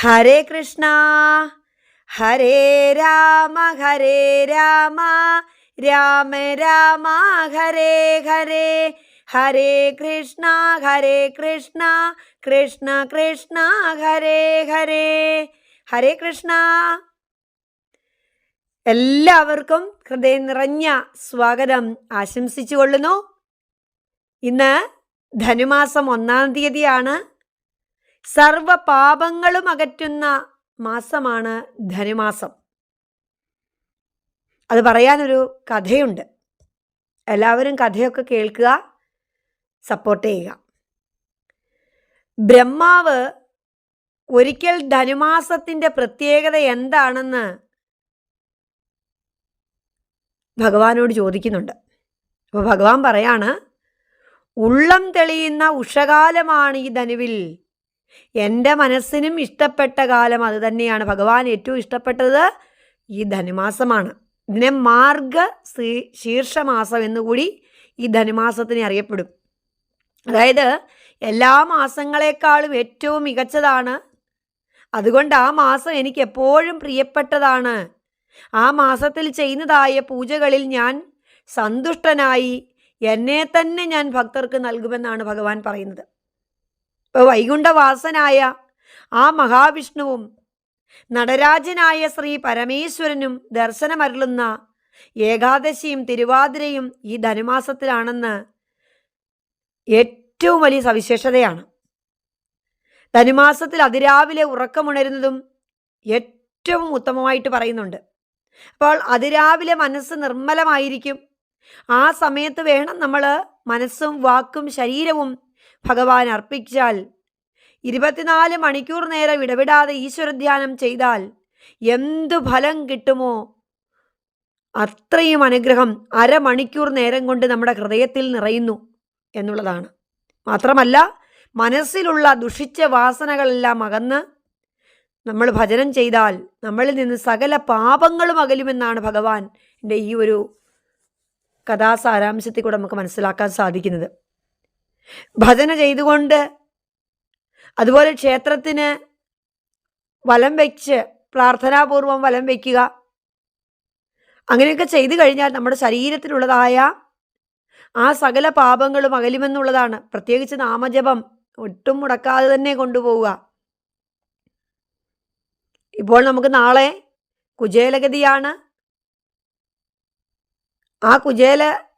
ഹരേ കൃഷ്ണ ഹരേ രാമ രാമ രാമ ഹരേ ഹരേ, ഹരേ കൃഷ്ണ കൃഷ്ണ കൃഷ്ണ ഹരേ ഹരേ. ഹരേ കൃഷ്ണ. എല്ലാവർക്കും ഹൃദയം നിറഞ്ഞ സ്വാഗതം ആശംസിച്ചു കൊള്ളുന്നു. ഇന്ന് ധനുമാസം 1-ാം തീയതിയാണ്. സർവ പാപങ്ങളും അകറ്റുന്ന മാസമാണ് ധനുമാസം. അത് പറയാനൊരു കഥയുണ്ട്. എല്ലാവരും കഥയൊക്കെ കേൾക്കുക, സപ്പോർട്ട് ചെയ്യുക. ബ്രഹ്മാവ് ഒരിക്കൽ ധനുമാസത്തിൻ്റെ പ്രത്യേകത എന്താണെന്ന് ഭഗവാനോട് ചോദിക്കുന്നുണ്ട്. അപ്പോൾ ഭഗവാൻ പറയാണ്, ഉള്ളം തെളിയുന്ന ഉഷകാലമാണ് ഈ ധനുവിൽ. എൻ്റെ മനസ്സിനും ഇഷ്ടപ്പെട്ട കാലം അത് തന്നെയാണ്. ഭഗവാൻ ഏറ്റവും ഇഷ്ടപ്പെട്ടത് ഈ ധനുമാസമാണ്. ഇതിനെ മാർഗ ശീർഷമാസം എന്നുകൂടി ഈ ധനുമാസത്തിനെ അറിയപ്പെടും. അതായത് എല്ലാ മാസങ്ങളെക്കാളും ഏറ്റവും മികച്ചതാണ്. അതുകൊണ്ട് ആ മാസം എനിക്ക് എപ്പോഴും പ്രിയപ്പെട്ടതാണ്. ആ മാസത്തിൽ ചെയ്യുന്നതായ പൂജകളിൽ ഞാൻ സന്തുഷ്ടനായി എന്നെ തന്നെ ഞാൻ ഭക്തർക്ക് നൽകുമെന്നാണ് ഭഗവാൻ പറയുന്നത്. ഇപ്പോൾ വൈകുണ്ഠവാസനായ ആ മഹാവിഷ്ണുവും നടരാജനായ ശ്രീ പരമേശ്വരനും ദർശനമരുളുന്ന ഏകാദശിയും തിരുവാതിരയും ഈ ധനുമാസത്തിലാണെന്ന് ഏറ്റവും വലിയ സവിശേഷതയാണ്. ധനുമാസത്തിൽ അതിരാവിലെ ഉറക്കമുണരുന്നതും ഏറ്റവും ഉത്തമമായിട്ട് പറയുന്നുണ്ട്. അപ്പോൾ അതിരാവിലെ മനസ്സ് നിർമ്മലമായിരിക്കും. ആ സമയത്ത് വേണം നമ്മൾ മനസ്സും വാക്കും ശരീരവും ഭഗവാൻ അർപ്പിച്ചാൽ. 24 മണിക്കൂർ നേരം ഇടവിടാതെ ഈശ്വരധ്യാനം ചെയ്താൽ എന്തു ഫലം കിട്ടുമോ അത്രയും അനുഗ്രഹം അരമണിക്കൂർ നേരം കൊണ്ട് നമ്മുടെ ഹൃദയത്തിൽ നിറയുന്നു എന്നുള്ളതാണ്. മാത്രമല്ല, മനസ്സിലുള്ള ദുഷിച്ച വാസനകളെല്ലാം അകന്ന് നമ്മൾ ഭജനം ചെയ്താൽ നമ്മളിൽ നിന്ന് സകല പാപങ്ങളും അകലുമെന്നാണ് ഭഗവാന്റെ ഈ ഒരു കഥാസാരാംശത്തിൽ കൂടെ നമുക്ക് മനസ്സിലാക്കാൻ സാധിക്കുന്നത്. ഭജന ചെയ്തുകൊണ്ട്, അതുപോലെ ക്ഷേത്രത്തിന് വലം വയ്ച്ച് പ്രാർത്ഥനാപൂർവം വലം വയ്ക്കുക, അങ്ങനെയൊക്കെ ചെയ്തു കഴിഞ്ഞാൽ നമ്മുടെ ശരീരത്തിലുള്ളതായ ആ സകല പാപങ്ങളും അകലുമെന്നുള്ളതാണ്. പ്രത്യേകിച്ച് നാമജപം ഒട്ടും മുടക്കാതെ തന്നെ കൊണ്ടുപോവുക. ഇപ്പോൾ നമുക്ക് നാളെ കുചേലഗതിയാണ്. ആ കുചേല